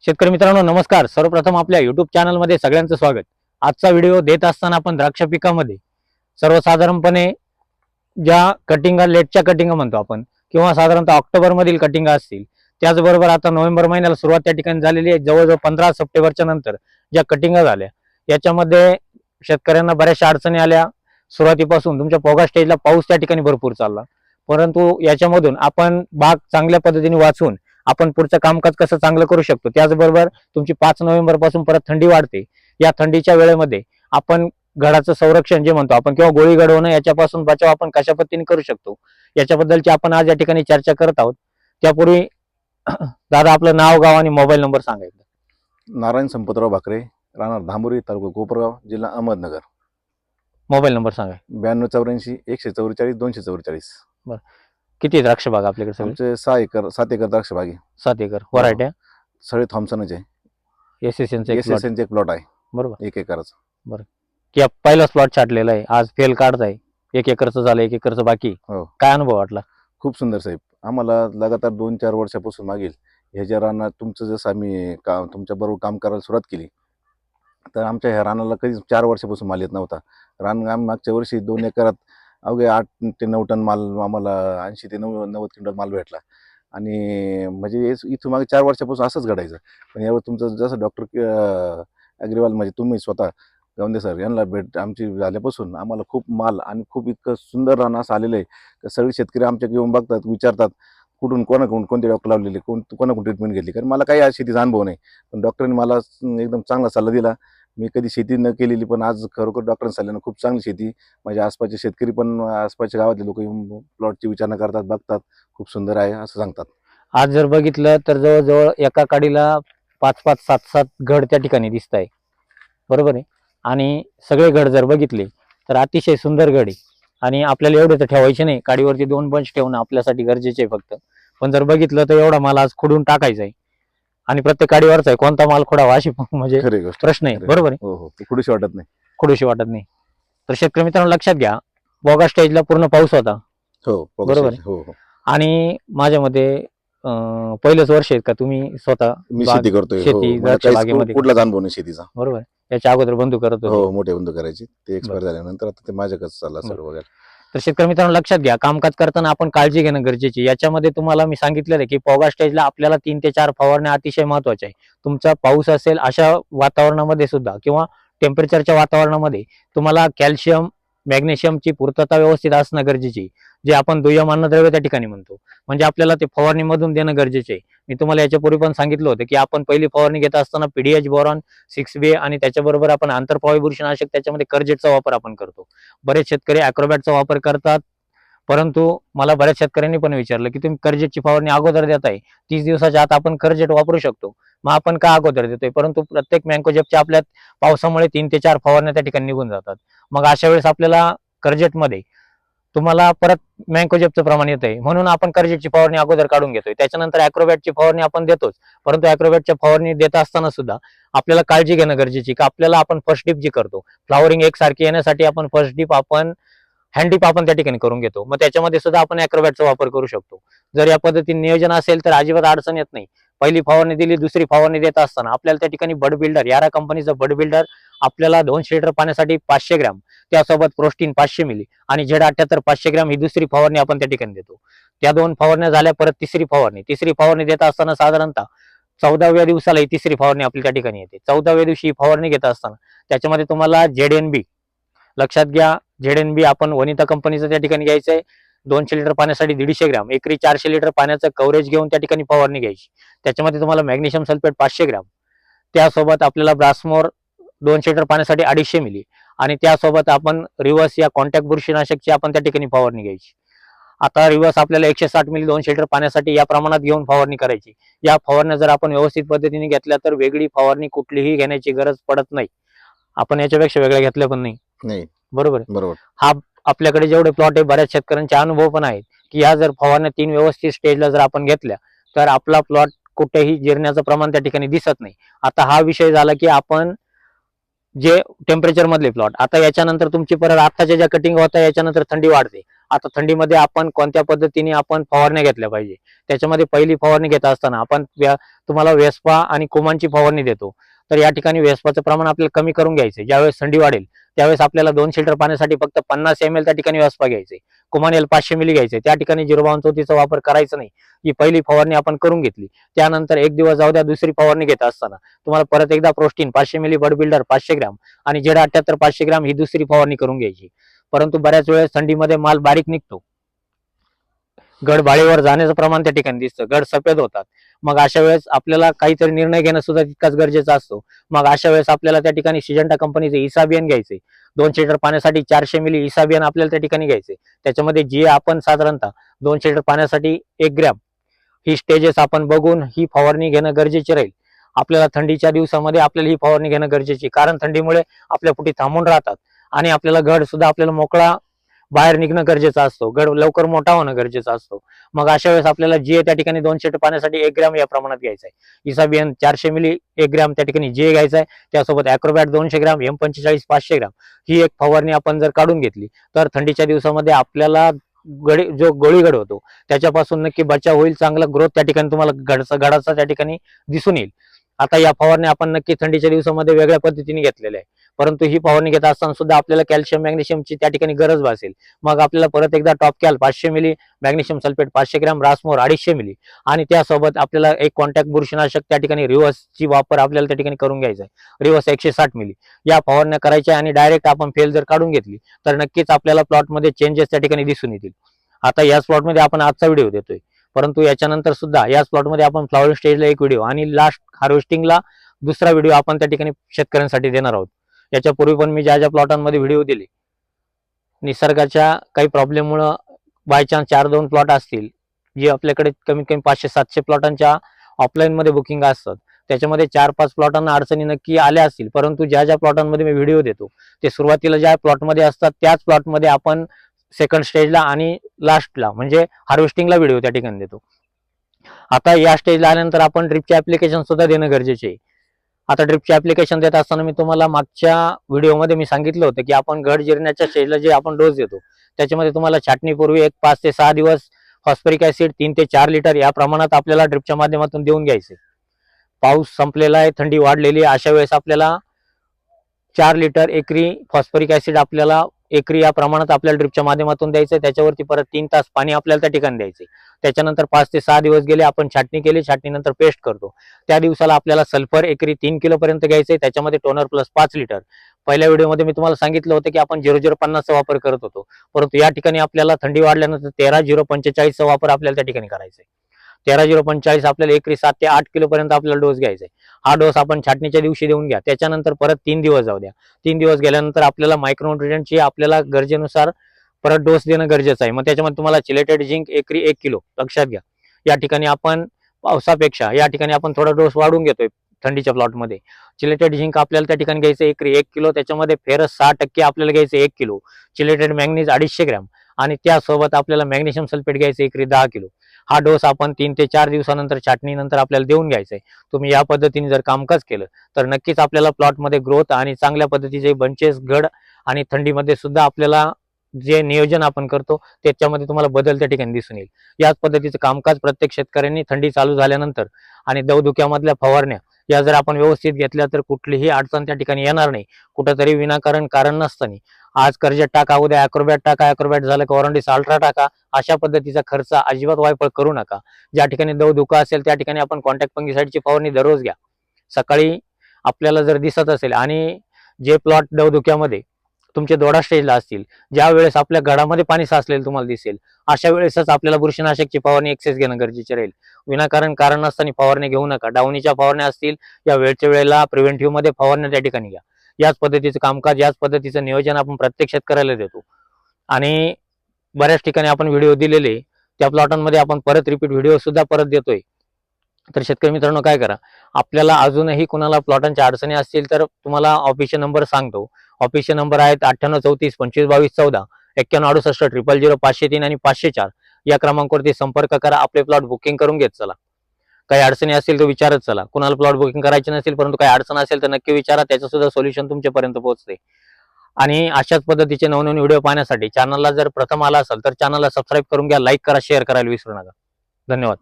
शेतकरी मित्रांनो नमस्कार. सर्वप्रथम आपल्या युट्यूब चॅनलमध्ये सगळ्यांचं स्वागत. आजचा व्हिडिओ देत असताना आपण द्राक्ष पिकामध्ये सर्वसाधारणपणे ज्या कटिंगा लेटच्या कटिंगा म्हणतो आपण किंवा साधारणतः ऑक्टोबर मधील कटिंगा असतील, त्याचबरोबर आता नोव्हेंबर महिन्याला सुरुवात त्या ठिकाणी झालेली आहे. जवळजवळ 15 सप्टेंबरच्या नंतर ज्या कटिंगा झाल्या याच्यामध्ये शेतकऱ्यांना बऱ्याचशा अडचणी आल्या. सुरुवातीपासून तुमच्या पोगा स्टेजला पाऊस त्या ठिकाणी भरपूर चालला, परंतु याच्यामधून आपण बाग चांगल्या पद्धतीने वाचून आपण पुढचं कामकाज कसं चांगलं करू शकतो. त्याचबरोबर तुमची 5 नोव्हेंबर पासून परत थंडी वाढते. या थंडीच्या वेळेमध्ये आपण घडाचं संरक्षण जे म्हणतो आपण किंवा गोळी घडवणं याच्यापासून बचाव आपण कशा पद्धतीने करू शकतो याच्याबद्दलची आपण आज या ठिकाणी चर्चा करत आहोत. त्यापूर्वी दादा आपलं नाव, गाव आणि मोबाईल नंबर सांगायचं. नारायण संपतराव भाकरे, राहणार धांबोरी, तालुका कोपरगाव, जिल्हा अहमदनगर. मोबाईल नंबर सांगा. 9284 144 244. किती द्राक्ष बाग आपल्याकडे? सगळे आमचे 7 एकर द्राक्ष बाग आहे. 7 एकर. व्हरायटी सगळे थॉम्सनचे एसएसएनचे एक प्लॉट आहे. बरोबर. 1 एकराचा. की पहिलाच प्लॉट छाटलेला आहे, आज फेल काढताय. 1 एकरचं झालं, 1 एकरचं बाकी. हो. काय अनुभव वाटला? खूप सुंदर साहेब. आम्हाला लगातार 2-4 वर्षापासून मागील ह्याच्या रानात तुमचं जसं आम्ही तुमच्या बरोबर काम करायला सुरुवात केली, तर आमच्या ह्या रानाला कधीच 4 वर्षापासून माल येत नव्हता. रान आम्ही मागच्या वर्षी 2 एकरात अवघे 8 ते 9 टन माल, आम्हाला 80 ते 90 क्विंटल माल भेटला. आणि म्हणजे इथून मागे 4 वर्षापासून असंच घडायचं. पण यावर तुमचं जसं डॉक्टर अग्रवाल म्हणजे तुम्ही स्वतः गवंदे सर यांना भेट आमची झाल्यापासून आम्हाला खूप माल आणि खूप इतकं सुंदर रान असं आलेलं आहे. सगळे शेतकरी आमच्या येऊन बघतात, विचारतात कुठून कोणाकडून कोणते डॉक्टर लावलेले, कोणाकडून ट्रीटमेंट घेतली. कारण मला काही आज शेतीचा अनुभव नाही, पण डॉक्टरांनी मला एकदम चांगला सल्ला दिला. मी कधी शेती न केलेली, पण आज खरोखर डॉक्टरांनी सल्ल्यानं खूप चांगली शेती. माझ्या आसपासचे शेतकरी पण आसपासच्या गावातले लोक येऊन प्लॉटची विचारणा करतात, बघतात, खूप सुंदर आहे असं सांगतात. आज जर बघितलं तर जवळजवळ एका काडीला 5-5, 7-7 घड त्या ठिकाणी दिसत आहे. बरोबर आहे. आणि सगळे घड जर बघितले तर अतिशय सुंदर घड आहे. आणि आपल्याला एवढे तर ठेवायचे नाही, काडीवरती 2 बंच ठेवणं आपल्यासाठी गरजेचे आहे फक्त. पण जर बघितलं तर एवढा माल आज खुडून टाकायचा आहे आणि प्रत्येक काडीवरचा आहे. कोणता माल खोडावा अशी म्हणजे खरी गोष्ट, प्रश्न आहे. बरोबर आहे. हो हो, खुडूशी वाटत नाही. खुडूशी वाटत नाही. तर शेतकरी मित्रांनो लक्षात घ्या, बोगा स्टेजला पूर्ण पाऊस होता. हो बरोबर आहे. हो हो. आणि माझ्या मते पहिलंच वर्ष आहे का तुम्ही स्वतः मी शेती करतोय. शेती द्राक्ष बागेमध्ये? कुठलाच अनुभव नाही शेतीचा. बरोबर. याच्या अगोदर बंधू करत होते. हो, मोठे बंधू करायचे. ते एक्सपायर झाल्यानंतर आता ते माझ्याकडेच चालला सगळं वगैरे. तर शेतकरी मित्रांनो लक्षात घ्या, कामकाज करताना आपण काळजी घेणं गरजेची आहे. याच्यामध्ये तुम्हाला मी सांगितलेलं आहे की पोगा स्टेजला आपल्याला 3 ते 4 फवारण्या अतिशय महत्वाच्या आहे. तुमचा पाऊस असेल अशा वातावरणामध्ये सुद्धा किंवा टेम्परेचरच्या वातावरणामध्ये तुम्हाला कॅल्शियम, मॅग्नेशियमची पूर्तता व्यवस्थित असणं गरजेची आहे. जे आपण दुय्यम अन्नद्रव्य त्या ठिकाणी म्हणतो, म्हणजे आपल्याला ते फवारणीमधून देणं गरजेचे आहे. मी तुम्हाला याच्यापूर्वी पण सांगितलं होतं की आपण पहिली फवारणी घेत असताना पीडीएच, बोरॉन, 6B आणि त्याच्याबरोबर आपण आंतरप्रवाही बुरशीनाशक त्याच्यामध्ये कर्जेटचा वापर आपण करतो. बरेच शेतकरी ॲक्रोबॅटचा वापर करतात, परंतु मला बऱ्याच शेतकऱ्यांनी पण विचारलं की तुम्ही कर्जेटची फवारणी अगोदर देताय, 30 दिवसाच्या आत आपण कर्जेट वापरू शकतो, मग आपण का अगोदर देतोय? परंतु प्रत्येक मँकोजेबच्या आपल्या पावसामुळे 3 ते 4 फवारण्या त्या ठिकाणी निघून जातात. मग अशा वेळेस आपल्याला कर्जेटमध्ये तुम्हाला परत मँकोजेबचं प्रमाण येत आहे, म्हणून आपण कर्जेटची फवारणी अगोदर काढून घेतोय. त्याच्यानंतर ॲक्रोबॅटची फवारणी आपण देतोच, परंतु ॲक्रोबॅटच्या फवारणी देत असताना सुद्धा आपल्याला काळजी घेणं गरजेची की आपल्याला आपण फर्स्ट डिप जी करतो, फ्लॉवरिंग एकसारखी येण्यासाठी आपण फर्स्ट डिप आपण हँड डिप आपण त्या ठिकाणी करून घेतो. मग त्याच्यामध्ये सुद्धा आपण ॲक्रोबॅटचा वापर करू शकतो. जर या पद्धतीने नियोजन असेल तर अजिबात अडचण येत नाही. पहिली फवारणी दिली, दुसरी फवारणी देत असताना आपल्याला त्या ठिकाणी बड बिल्डर, यारा कंपनीचा बड बिल्डर आपल्याला 200 लिटर पाण्यासाठी 500 ग्रॅम, त्यासोबत प्रोस्टीन 500 मिली आणि Z78 500 ग्रॅम ही दुसरी फवारणी आपण त्या ठिकाणी देतो. त्या 2 फवारण्या झाल्या, परत तिसरी फवारणी देत असताना साधारणतः 14व्या दिवसाला ही तिसरी फवारणी आपली त्या ठिकाणी येते. 14व्या दिवशी फवारणी घेत असताना त्याच्यामध्ये तुम्हाला ZNB लक्षात घ्या, ZNB आपण वनिता कंपनीचं त्या ठिकाणी घ्यायचं आहे. 200 लिटर पाण्यासाठी 150 ग्रॅम, एकरी 400 लिटर पाण्याचं कव्हरेज घेऊन त्या ठिकाणी फवारणी घ्यायची. त्याच्यामध्ये तुम्हाला मॅग्नेशियम सल्फेट 500 ग्रॅम, त्यासोबत आपल्याला ब्रासमोर 200 लिटर पाण्यासाठी 250 मिली आणि त्यासोबत आपण रिवर्स या कॉन्टॅक्ट बुरशीनाशकची आपण त्या ठिकाणी फवारणी घ्यायची. आता रिवर्स आपल्याला 160 मिली 200 लिटर पाण्यासाठी या प्रमाणात घेऊन फवारणी करायची. या फवारण्या जर आपण व्यवस्थित पद्धतीने घेतल्या तर वेगळी फवारणी कुठलीही घेण्याची गरज पडत नाही. आपण याच्यापेक्षा वेगळ्या घेतल्या पण नाही. बरोबर आहे. बरोबर. हा आपल्याकडे जेवढे प्लॉट आहे बऱ्याच शेतकऱ्यांचे अनुभव पण आहेत की या जर फवारण्या 3 व्यवस्थित स्टेजला जर आपण घेतल्या तर आपला प्लॉट कुठेही जिरण्याचं प्रमाण त्या ठिकाणी दिसत नाही. आता हा विषय झाला की आपण जे टेम्परेचर मधले प्लॉट, आता याच्यानंतर तुमची परत आताच्या ज्या कटिंग होत्या याच्यानंतर थंडी वाढते. आता थंडीमध्ये आपण कोणत्या पद्धतीने आपण फवारण्या घेतल्या पाहिजे. त्याच्यामध्ये पहिली फवारणी घेत असताना आपण तुम्हाला वेस्पा आणि कुमानची फवारणी देतो. तर या ठिकाणी वेस्पाचं प्रमाण आपल्याला कमी करून घ्यायचं. ज्यावेळेस थंडी वाढेल त्यावेळेस आपल्याला 200 लिटर पाण्यासाठी फक्त 50 ml त्या ठिकाणी वेस्पा घ्यायचे. कुमान 500 मिली घ्यायचे. त्या ठिकाणी 05234चा वापर करायचा नाही. ही पहिली फवारणी आपण करून घेतली. त्यानंतर एक दिवस जाऊ द्या, दुसरी फवारणी घेत असताना तुम्हाला परत एकदा प्रोस्टीन 500 मिली, बड बिल्डर 500 ग्रॅम आणि Z78 500 ग्रॅम ही दुसरी फवारणी करून घ्यायची. परंतु बऱ्याच वेळेस थंडीमध्ये माल बारीक निघतो, गड बाळीवर जाण्याचं प्रमाण त्या ठिकाणी दिसतं, गड सफेद होतात. मग अशा वेळेस आपल्याला काहीतरी निर्णय घेणं सुद्धा तितकाच गरजेचा असतो. मग अशा वेळेस आपल्याला त्या ठिकाणी सिजंटा कंपनीचे इसाबियन घ्यायचे. 200 लिटर पाण्यासाठी 400 मिली इसाबियन आपल्याला त्या ठिकाणी घ्यायचे. त्याच्यामध्ये जी आपण साधारणतः 200 लिटर पाण्यासाठी 1 ग्रॅम ही स्टेजेस आपण बघून ही फवारणी घेणं गरजेचे राहील. आपल्याला थंडीच्या दिवसामध्ये आपल्याला ही फवारणी घेणं गरजेची, कारण थंडीमुळे आपल्या फुटी थांबून राहतात आणि आपल्याला गड सुद्धा आपल्याला मोकळा बाहेर निघणं गरजेचं असतो, गड लवकर मोठा होणं गरजेचं असतो. मग अशा वेळेस आपल्याला जे त्या ठिकाणी 200 लिटर पाण्यासाठी 1 ग्रॅम या प्रमाणात घ्यायचं आहे. इसाबियन 400 मिली 1 ग्रॅम त्या ठिकाणी जे घ्यायचं आहे. त्यासोबत ॲक्रोबॅट 200 ग्रॅम, M45 500 ग्रॅम ही एक फवारणी आपण जर काढून घेतली तर थंडीच्या दिवसामध्ये आपल्याला जो गोळीगड होतो त्याच्यापासून नक्की बचाव होईल. चांगला ग्रोथ त्या ठिकाणी तुम्हाला गडाचा त्या ठिकाणी दिसून येईल. आता या फवारणी आपण नक्की थंडीच्या दिवसामध्ये वेगळ्या पद्धतीने घेतलेल्या आहे, परंतु ही फवारणी घेत असताना सुद्धा आपल्याला कॅल्शियम मॅग्नेशियमची त्या ठिकाणी गरज भासेल. मग आपल्याला परत एकदा टॉप कॅल 500 मिली, मॅग्नेशियम सल्फेट 500 ग्रॅम, रासमोर 250 मिली आणि त्यासोबत आपल्याला एक कॉन्टॅक्ट बुरशीनाशक त्या ठिकाणी रिव्हर्सची वापर आपल्याला त्या ठिकाणी करून घ्यायचा आहे. रिव्हर्स 160 मिली या फवारण्या करायच्या आणि डायरेक्ट आपण फेल जर काढून घेतली तर नक्कीच आपल्याला प्लॉटमध्ये चेंजेस त्या ठिकाणी दिसून येतील. आता याच प्लॉटमध्ये आपण आजचा व्हिडिओ देतोय, परंतु याच्यानंतर सुद्धा याच प्लॉटमध्ये आपण फ्लॉवरिंग स्टेजला एक व्हिडिओ आणि लास्ट हार्वेस्टिंगला दुसरा व्हिडिओ आपण त्या ठिकाणी शेतकऱ्यांसाठी देणार आहोत. याच्यापूर्वी पण मी ज्या ज्या प्लॉटांमध्ये व्हिडिओ दिले, निसर्गाच्या काही प्रॉब्लेममुळे बायचान्स 4-2 प्लॉट असतील, जे आपल्याकडे कमीत कमी 500-700 प्लॉटांच्या ऑफलाईनमध्ये बुकिंग असतात, त्याच्यामध्ये 4-5 प्लॉटांना अडचणी नक्की आल्या असतील. परंतु ज्या ज्या प्लॉटांमध्ये मी व्हिडिओ देतो ते सुरुवातीला ज्या प्लॉटमध्ये असतात त्याच प्लॉटमध्ये आपण सेकंड स्टेजला आणि लास्टला म्हणजे हार्वेस्टिंगला व्हिडिओ त्या ठिकाणी देतो. आता या स्टेजला आल्यानंतर आपण ड्रिपचे ऍप्लिकेशन सुद्धा देणं गरजेचे आहे. आता ड्रिपचे ऍप्लिकेशन देत असताना मी तुम्हाला मागच्या व्हिडिओमध्ये मी सांगितलं होतं की आपण घड जिरण्याच्या स्टेजला जे आपण डोस देतो त्याच्यामध्ये तुम्हाला छाटणीपूर्वी 5 ते 6 दिवस फॉस्फरिक ऍसिड 3 ते 4 लिटर या प्रमाणात आपल्याला ड्रिपच्या माध्यमातून देऊन घ्यायचे. पाऊस संपलेला आहे, थंडी वाढलेली आहे, अशा वेळेस आपल्याला 4 लिटर एकरी फॉस्फरिक ऍसिड आपल्याला एकरी या प्रमाणात आपल्याला ड्रिपच्या माध्यमातून द्यायचं. त्याच्यावरती परत 3 तास पाणी आपल्याला त्या ठिकाणी द्यायचे. त्याच्यानंतर 5 ते 6 दिवस गेले, आपण छाटणी केली, छाटणीनंतर पेस्ट करतो. त्या दिवसाला आपल्याला सल्फर एकरी 3 किलो पर्यंत घ्यायचंय. त्याच्यामध्ये टोनर प्लस 5 लिटर. पहिल्या व्हिडिओमध्ये मी तुम्हाला सांगितलं होतं की आपण 0050 चा वापर करत होतो, परंतु या ठिकाणी आपल्याला थंडी वाढल्यानंतर 13045 चा वापर आपल्याला त्या ठिकाणी करायचा आहे. 13045 आपल्याला एकरी 7 ते 8 किलो पर्यंत आपल्याला डोस घ्यायचा आहे. हा डोस आपण छाटणीच्या दिवशी देऊन घ्या. त्याच्यानंतर परत 3 दिवस जाऊ द्या. 3 दिवस गेल्यानंतर आपल्याला मायक्रोन्युट्रिएंटची आपल्याला गरजेनुसार परत डोस देणं गरजेचं आहे. मग त्याच्यामध्ये तुम्हाला चिलेटेड झिंक एकरी 1 किलो लक्षात घ्या. या ठिकाणी आपण पावसापेक्षा या ठिकाणी आपण थोडा डोस वाढून घेतोय थंडीच्या प्लॉटमध्ये. चिलेटेड झिंक आपल्याला त्या ठिकाणी घ्यायचं एकरी 1 किलो. त्याच्यामध्ये फेरस 6% आपल्याला घ्यायचं 1 किलो. चिलेटेड मॅग्नीज 250 ग्रॅम आणि त्यासोबत आपल्याला मॅग्नेशियम सल्फेट घ्यायचं एकरी 10 किलो. हा डोस आपण 3 ते 4 दिवसानंतर छाटणीनंतर आपल्याला देऊन घ्यायचा आहे. तुम्ही या पद्धतीने जर कामकाज केलं तर नक्कीच आपल्याला प्लॉटमध्ये ग्रोथ आणि चांगल्या पद्धतीचे बंचेस घड आणि थंडीमध्ये सुद्धा आपल्याला जे नियोजन आपण करतो त्याच्यामध्ये तुम्हाला बदल त्या ठिकाणी दिसून येईल. याच पद्धतीचं कामकाज प्रत्येक शेतकऱ्यांनी थंडी चालू झाल्यानंतर आणि दवधुक्यामधल्या फवारण्या या जर आपण व्यवस्थित घेतल्या तर कुठलीही अडचण त्या ठिकाणी येणार नाही. कुठंतरी विनाकारण कारण नसताना आज कर्जत टाका, उद्या ॲक्रोबॅट टाका, ॲक्रोबॅट झालं का ऑरंडिस अल्ट्रा टाका, अशा पद्धतीचा खर्च अजिबात वायफळ करू नका. ज्या ठिकाणी दवधुका असेल त्या ठिकाणी आपण कॉन्टॅक्ट फंगिसाइडची फवारणी दररोज घ्या. सकाळी आपल्याला जर दिसत असेल आणि जे प्लॉट दवधुक्यामध्ये तुमचे दोडा स्टेजला असतील, ज्या वेळेस आपल्या गडामध्ये पाणी साचलेलं तुम्हाला दिसेल, अशा वेळेसच आपल्याला बुरशीनाशकची फवारणी एक्सेस घेणं गरजेचे राहील. विनाकारण कारण नसताना फवारणी घेऊ नका. डावणीच्या फवारण्या असतील या वेळच्या वेळेला प्रिव्हेंटिव्ह मध्ये फवारण्या त्या ठिकाणी घ्या. याच पद्धतीचं कामकाज, याच पद्धतीचं नियोजन आपण प्रत्येक शेतकऱ्याला देतो आणि बऱ्याच ठिकाणी आपण व्हिडिओ दिलेले त्या प्लॉटांमध्ये आपण परत रिपीट व्हिडिओ सुद्धा परत देतोय. तर शेतकरी मित्रांनो काय करा, आपल्याला अजूनही कुणाला प्लॉटांच्या अडचणी असतील तर तुम्हाला ऑफिसचे नंबर सांगतो. ऑफिसचे नंबर आहेत 9834 25 22 14, 9168 000 503 आणि 504 या क्रमांकावरती संपर्क करा. आपले प्लॉट बुकिंग करून घेत चला. काही अडचणी असतील तर विचारत चला. कुणाला प्लॉट बुकिंग करायचे नसेल परंतु काही अडचण असेल तर नक्की विचारा, त्याचं सुद्धा सोल्युशन तुमच्यापर्यंत पोहोचते. आणि अशाच पद्धतीचे नवनवीन व्हिडिओ पाहण्यासाठी चॅनलला जर प्रथम आला असाल तर चॅनलला सबस्क्राईब करून घ्या, लाईक करा, शेअर करायला विसरू नका. धन्यवाद.